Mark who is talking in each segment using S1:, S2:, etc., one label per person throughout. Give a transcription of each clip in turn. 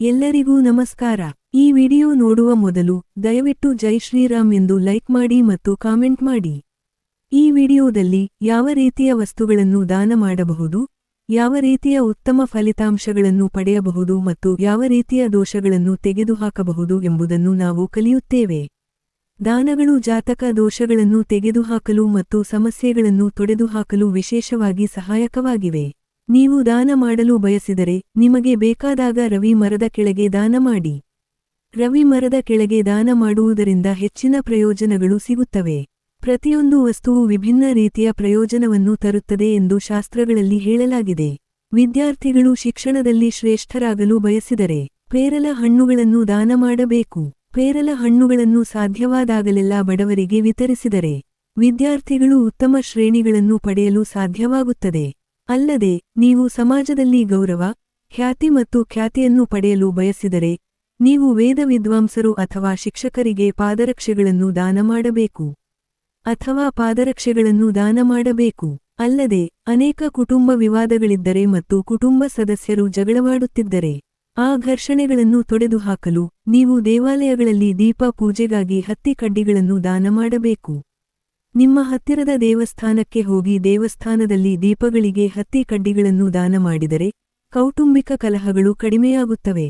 S1: ಎಲ್ಲರಿಗೂ ನಮಸ್ಕಾರ. ಈ ವಿಡಿಯೋ ನೋಡುವ ಮೊದಲು ದಯವಿಟ್ಟು ಜೈ ಶ್ರೀರಾಮ್ ಎಂದು ಲೈಕ್ ಮಾಡಿ ಮತ್ತು ಕಾಮೆಂಟ್ ಮಾಡಿ. ಈ ವಿಡಿಯೋದಲ್ಲಿ ಯಾವ ರೀತಿಯ ವಸ್ತುಗಳನ್ನು ದಾನ ಮಾಡಬಹುದು, ಯಾವ ರೀತಿಯ ಉತ್ತಮ ಫಲಿತಾಂಶಗಳನ್ನು ಪಡೆಯಬಹುದು ಮತ್ತು ಯಾವ ರೀತಿಯ ದೋಷಗಳನ್ನು ತೆಗೆದುಹಾಕಬಹುದು ಎಂಬುದನ್ನು ನಾವು ಕಲಿಯುತ್ತೇವೆ. ದಾನಗಳು ಜಾತಕ ದೋಷಗಳನ್ನು ತೆಗೆದುಹಾಕಲು ಮತ್ತು ಸಮಸ್ಯೆಗಳನ್ನು ತೊಡೆದುಹಾಕಲು ವಿಶೇಷವಾಗಿ ಸಹಾಯಕವಾಗಿವೆ. ನೀವು ದಾನ ಮಾಡಲು ಬಯಸಿದರೆ ನಿಮಗೆ ಬೇಕಾದಾಗ ರವಿ ಮರದ ಕೆಳಗೆ ದಾನ ಮಾಡಿ. ರವಿ ಮರದ ಕೆಳಗೆ ದಾನ ಮಾಡುವುದರಿಂದ ಹೆಚ್ಚಿನ ಪ್ರಯೋಜನಗಳು ಸಿಗುತ್ತವೆ. ಪ್ರತಿಯೊಂದು ವಸ್ತುವು ವಿಭಿನ್ನ ರೀತಿಯ ಪ್ರಯೋಜನವನ್ನು ತರುತ್ತದೆ ಎಂದು ಶಾಸ್ತ್ರಗಳಲ್ಲಿ ಹೇಳಲಾಗಿದೆ. ವಿದ್ಯಾರ್ಥಿಗಳು ಶಿಕ್ಷಣದಲ್ಲಿ ಶ್ರೇಷ್ಠರಾಗಲು ಬಯಸಿದರೆ ಪೇರಲ ಹಣ್ಣುಗಳನ್ನು ದಾನ ಮಾಡಬೇಕು. ಪೇರಲ ಹಣ್ಣುಗಳನ್ನು ಸಾಧ್ಯವಾದಾಗಲೆಲ್ಲ ಬಡವರಿಗೆ ವಿತರಿಸಿದರೆ ವಿದ್ಯಾರ್ಥಿಗಳು ಉತ್ತಮ ಶ್ರೇಣಿಗಳನ್ನು ಪಡೆಯಲು ಸಾಧ್ಯವಾಗುತ್ತದೆ. ಅಲ್ಲದೆ ನೀವು ಸಮಾಜದಲ್ಲಿ ಗೌರವ, ಖ್ಯಾತಿ ಮತ್ತು ಖ್ಯಾತಿಯನ್ನು ಪಡೆಯಲು ಬಯಸಿದರೆ ನೀವು ವೇದ ವಿದ್ವಾಂಸರು ಅಥವಾ ಶಿಕ್ಷಕರಿಗೆ ಪಾದರಕ್ಷೆಗಳನ್ನು ದಾನ ಮಾಡಬೇಕು ಅಥವಾ ಪಾದರಕ್ಷೆಗಳನ್ನು ದಾನ ಮಾಡಬೇಕು. ಅಲ್ಲದೆ ಅನೇಕ ಕುಟುಂಬ ವಿವಾದಗಳಿದ್ದರೆ ಮತ್ತು ಕುಟುಂಬ ಸದಸ್ಯರು ಜಗಳವಾಡುತ್ತಿದ್ದರೆ ಆ ಘರ್ಷಣೆಗಳನ್ನು ತೊಡೆದುಹಾಕಲು ನೀವು ದೇವಾಲಯಗಳಲ್ಲಿ ದೀಪ ಪೂಜೆಗಾಗಿ ಹತ್ತಿ ಕಡ್ಡಿಗಳನ್ನು ದಾನ ಮಾಡಬೇಕು. ನಿಮ್ಮ ಹತ್ತಿರದ ದೇವಸ್ಥಾನಕ್ಕೆ ಹೋಗಿ ದೇವಸ್ಥಾನದಲ್ಲಿ ದೀಪಗಳಿಗೆ ಹತ್ತಿ ಕಡ್ಡಿಗಳನ್ನು ದಾನ ಮಾಡಿದರೆ ಕೌಟುಂಬಿಕ ಕಲಹಗಳು ಕಡಿಮೆಯಾಗುತ್ತವೆ.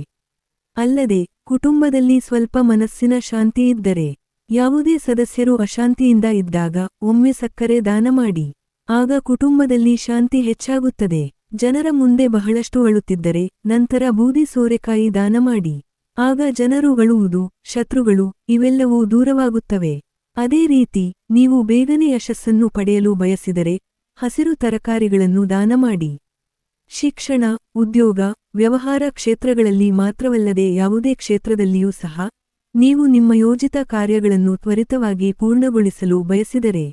S1: ಅಲ್ಲದೆ ಕುಟುಂಬದಲ್ಲಿ ಸ್ವಲ್ಪ ಮನಸ್ಸಿನ ಶಾಂತಿ ಇದ್ದರೆ, ಯಾವುದೇ ಸದಸ್ಯರು ಅಶಾಂತಿಯಿಂದ ಇದ್ದಾಗ ಒಮ್ಮೆ ಸಕ್ಕರೆ ದಾನ ಮಾಡಿ. ಆಗ ಕುಟುಂಬದಲ್ಲಿ ಶಾಂತಿ ಹೆಚ್ಚಾಗುತ್ತದೆ. ಜನರ ಮುಂದೆ ಬಹಳಷ್ಟು ಅಳುತ್ತಿದ್ದರೆ ನಂತರ ಬೂದಿ ಸೋರೆಕಾಯಿ ದಾನ ಮಾಡಿ. ಆಗ ಜನರು ಅಳುವುದು, ಶತ್ರುಗಳು ಇವೆಲ್ಲವೂ ದೂರವಾಗುತ್ತವೆ. ಅದೇ ರೀತಿ ನೀವು ಬೇಗನೆ ಯಶಸ್ಸನ್ನು ಪಡೆಯಲು ಬಯಸಿದರೆ ಹಸಿರು ತರಕಾರಿಗಳನ್ನು ದಾನ ಮಾಡಿ. ಶಿಕ್ಷಣ, ಉದ್ಯೋಗ, ವ್ಯವಹಾರ ಕ್ಷೇತ್ರಗಳಲ್ಲಿ ಮಾತ್ರವಲ್ಲದೆ ಯಾವುದೇ ಕ್ಷೇತ್ರದಲ್ಲಿಯೂ ಸಹ ನೀವು ನಿಮ್ಮ ಯೋಜಿತ ಕಾರ್ಯಗಳನ್ನು ತ್ವರಿತವಾಗಿ ಪೂರ್ಣಗೊಳಿಸಲು ಬಯಸಿದರೆ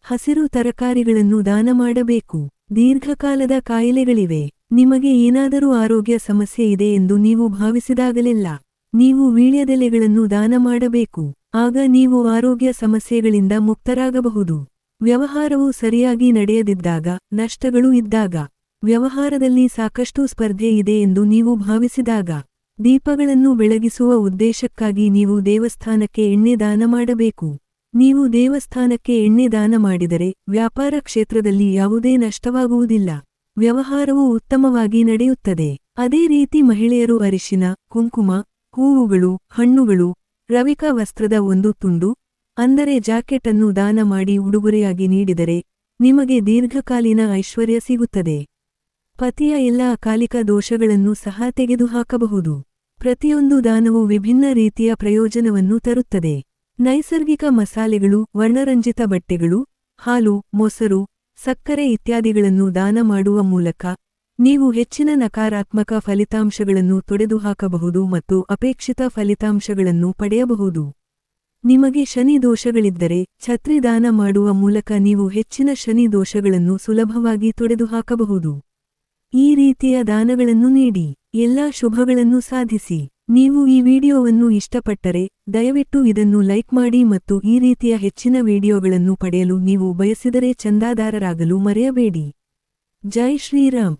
S1: ಹಸಿರು ತರಕಾರಿಗಳನ್ನು ದಾನ ಮಾಡಬೇಕು. ದೀರ್ಘಕಾಲದ ಕಾಯಿಲೆಗಳಿವೆ, ನಿಮಗೆ ಏನಾದರೂ ಆರೋಗ್ಯ ಸಮಸ್ಯೆ ಇದೆ ಎಂದು ನೀವು ಭಾವಿಸಿದಾಗಲೆಲ್ಲ ನೀವು ವೀಳ್ಯದೆಲೆಗಳನ್ನು ದಾನ ಮಾಡಬೇಕು. ಆಗ ನೀವು ಆರೋಗ್ಯ ಸಮಸ್ಯೆಗಳಿಂದ ಮುಕ್ತರಾಗಬಹುದು. ವ್ಯವಹಾರವು ಸರಿಯಾಗಿ ನಡೆಯದಿದ್ದಾಗ, ನಷ್ಟಗಳು ಇದ್ದಾಗ, ವ್ಯವಹಾರದಲ್ಲಿ ಸಾಕಷ್ಟು ಸ್ಪರ್ಧೆ ಇದೆ ಎಂದು ನೀವು ಭಾವಿಸಿದಾಗ, ದೀಪಗಳನ್ನು ಬೆಳಗಿಸುವ ಉದ್ದೇಶಕ್ಕಾಗಿ ನೀವು ದೇವಸ್ಥಾನಕ್ಕೆ ಎಣ್ಣೆ ದಾನ ಮಾಡಬೇಕು. ನೀವು ದೇವಸ್ಥಾನಕ್ಕೆ ಎಣ್ಣೆ ದಾನ ಮಾಡಿದರೆ ವ್ಯಾಪಾರ ಕ್ಷೇತ್ರದಲ್ಲಿ ಯಾವುದೇ ನಷ್ಟವಾಗುವುದಿಲ್ಲ. ವ್ಯವಹಾರವು ಉತ್ತಮವಾಗಿ ನಡೆಯುತ್ತದೆ. ಅದೇ ರೀತಿ ಮಹಿಳೆಯರು ಅರಿಶಿನ, ಕುಂಕುಮ, ಹೂವುಗಳು, ಹಣ್ಣುಗಳು, ರವಿಕ ವಸ್ತ್ರದ ಒಂದು ತುಂಡು ಅಂದರೆ ಜಾಕೆಟ್ ಅನ್ನು ದಾನ ಮಾಡಿ ಉಡುಗೊರೆಯಾಗಿ ನೀಡಿದರೆ ನಿಮಗೆ ದೀರ್ಘಕಾಲೀನ ಐಶ್ವರ್ಯ ಸಿಗುತ್ತದೆ. ಪತಿಯ ಎಲ್ಲ ಅಕಾಲಿಕ ದೋಷಗಳನ್ನು ಸಹ ತೆಗೆದುಹಾಕಬಹುದು. ಪ್ರತಿಯೊಂದು ದಾನವು ವಿಭಿನ್ನ ರೀತಿಯ ಪ್ರಯೋಜನವನ್ನು ತರುತ್ತದೆ. ನೈಸರ್ಗಿಕ ಮಸಾಲೆಗಳು, ವರ್ಣರಂಜಿತ ಬಟ್ಟೆಗಳು, ಹಾಲು, ಮೊಸರು, ಸಕ್ಕರೆ ಇತ್ಯಾದಿಗಳನ್ನು ದಾನ ಮಾಡುವ ಮೂಲಕ ನೀವು ಹೆಚ್ಚಿನ ನಕಾರಾತ್ಮಕ ಫಲಿತಾಂಶಗಳನ್ನು ತೊಡೆದುಹಾಕಬಹುದು ಮತ್ತು ಅಪೇಕ್ಷಿತ ಫಲಿತಾಂಶಗಳನ್ನು ಪಡೆಯಬಹುದು. ನಿಮಗೆ ಶನಿ ದೋಷಗಳಿದ್ದರೆ ಛತ್ರಿ ದಾನ ಮಾಡುವ ಮೂಲಕ ನೀವು ಹೆಚ್ಚಿನ ಶನಿ ದೋಷಗಳನ್ನು ಸುಲಭವಾಗಿ ತೊಡೆದುಹಾಕಬಹುದು. ಈ ರೀತಿಯ ದಾನಗಳನ್ನು ನೀಡಿ ಎಲ್ಲಾ ಶುಭಗಳನ್ನು ಸಾಧಿಸಿ. ನೀವು ಈ ವಿಡಿಯೋವನ್ನು ಇಷ್ಟಪಟ್ಟರೆ ದಯವಿಟ್ಟು ಇದನ್ನು ಲೈಕ್ ಮಾಡಿ ಮತ್ತು ಈ ರೀತಿಯ ಹೆಚ್ಚಿನ ವಿಡಿಯೋಗಳನ್ನು ಪಡೆಯಲು ನೀವು ಬಯಸಿದರೆ ಚಂದಾದಾರರಾಗಲು ಮರೆಯಬೇಡಿ. ಜೈ ಶ್ರೀರಾಮ್.